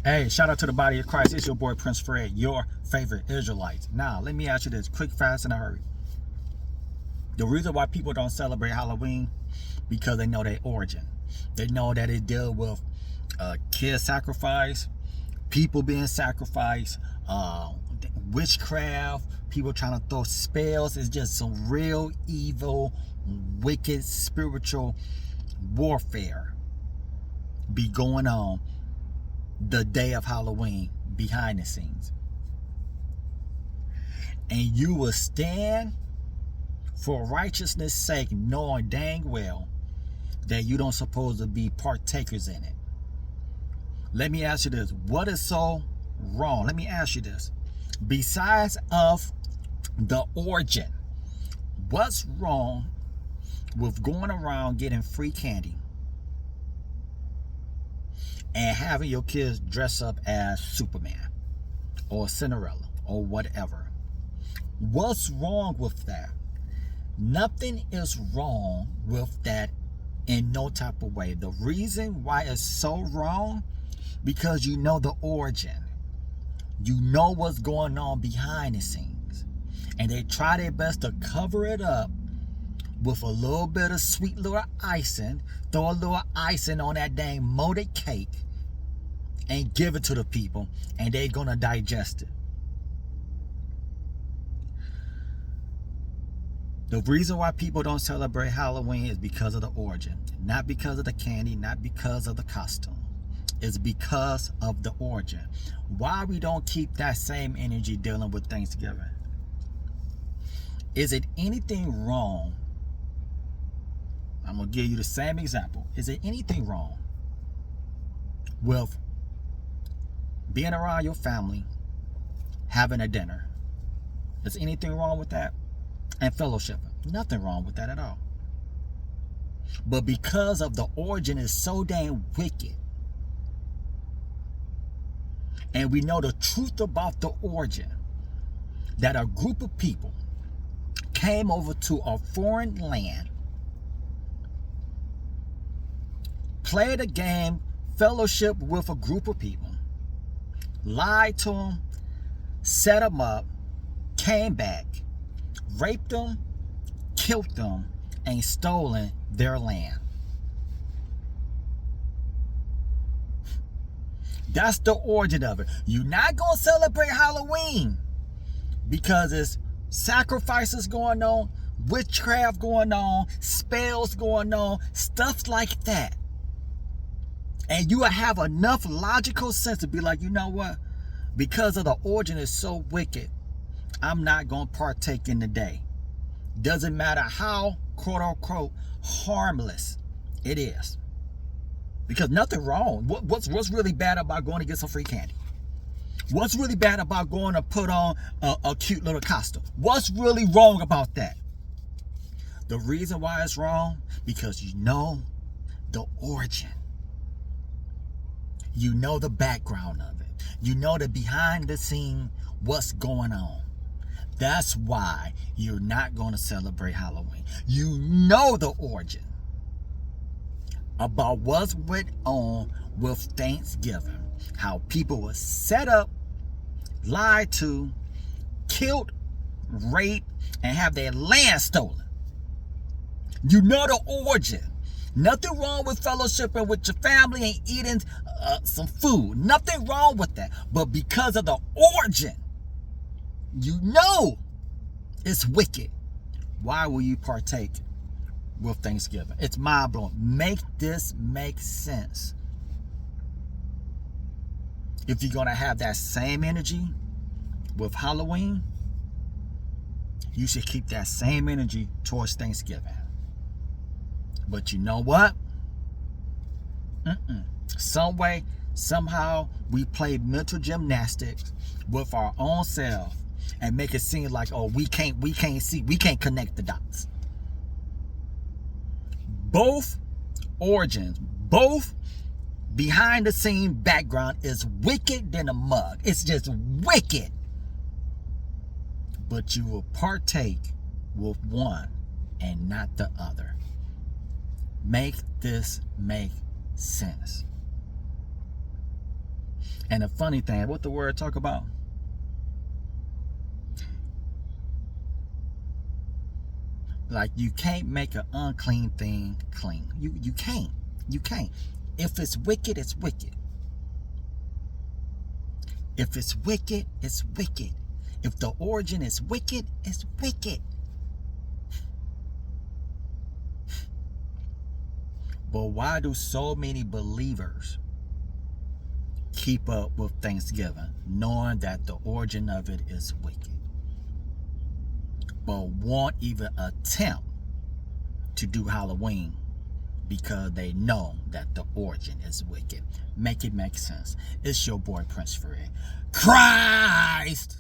Hey, shout out to the body of Christ. It's your boy Prince Fred, your favorite Israelite. Now, let me ask you this quick, fast, in a hurry. The reason why people don't celebrate Halloween, because they know their origin. They know that it deals with kid sacrifice, people being sacrificed, witchcraft, people trying to throw spells. It's just some real evil, wicked, spiritual warfare be going on the day of Halloween behind the scenes. And you will stand for righteousness' sake, knowing dang well that you don't supposed to be partakers in it. Let me ask you this. What is so wrong? Let me ask you this. Besides of the origin, what's wrong with going around getting free candy and having your kids dress up as Superman or Cinderella or whatever? What's wrong with that? Nothing is wrong with that in no type of way. The reason why it's so wrong, because you know the origin. You know what's going on behind the scenes. And they try their best to cover it up with a little bit of sweet little icing. Throw a little icing on that dang molded cake and give it to the people, and they're gonna digest it. The reason why people don't celebrate Halloween is because of the origin. Not because of the candy, not because of the costume. It's because of the origin. Why we don't keep that same energy dealing with Thanksgiving? Is it anything wrong? I'm going to give you the same example. Is it anything wrong with being around your family, having a dinner? Is anything wrong with that? And fellowshipping? Nothing wrong with that at all. But because of the origin is so dang wicked, and we know the truth about the origin, that a group of people came over to a foreign land, played a game, fellowship with a group of people, lied to them, set them up, came back, raped them, killed them, and stolen their land. That's the origin of it. You're not going to celebrate Halloween because it's sacrifices going on, witchcraft going on, spells going on, stuff like that. And you have enough logical sense to be like, you know what? Because of the origin is so wicked, I'm not going to partake in the day. Doesn't matter how, quote unquote, harmless it is. Because nothing wrong. What's really bad about going to get some free candy? What's really bad about going to put on a cute little costume? What's really wrong about that? The reason why it's wrong, because you know the origin. You know the background of it. You know the behind the scene, what's going on. That's why you're not going to celebrate Halloween. You know the origin about what went on with Thanksgiving. How people were set up, lied to, killed, raped, and have their land stolen. You know the origin. Nothing wrong with fellowshipping with your family and eating some food. Nothing wrong with that. But because of the origin, you know it's wicked. Why will you partake with Thanksgiving? It's mind-blowing. Make this make sense. If you're going to have that same energy with Halloween, you should keep that same energy towards Thanksgiving. But you know what? Some way, somehow, we play mental gymnastics with our own self and make it seem like, oh, we can't see, we can't connect the dots. Both origins, both behind the scene background is wicked than a mug. It's just wicked. But you will partake with one and not the other. Make this make sense. And the funny thing, what the word talk about? Like, you can't make an unclean thing clean. You can't. You can't. If it's wicked, it's wicked. If it's wicked, it's wicked. If the origin is wicked, it's wicked. But why do so many believers keep up with Thanksgiving, knowing that the origin of it is wicked, but won't even attempt to do Halloween because they know that the origin is wicked? Make it make sense. It's your boy Prince Fred. Christ!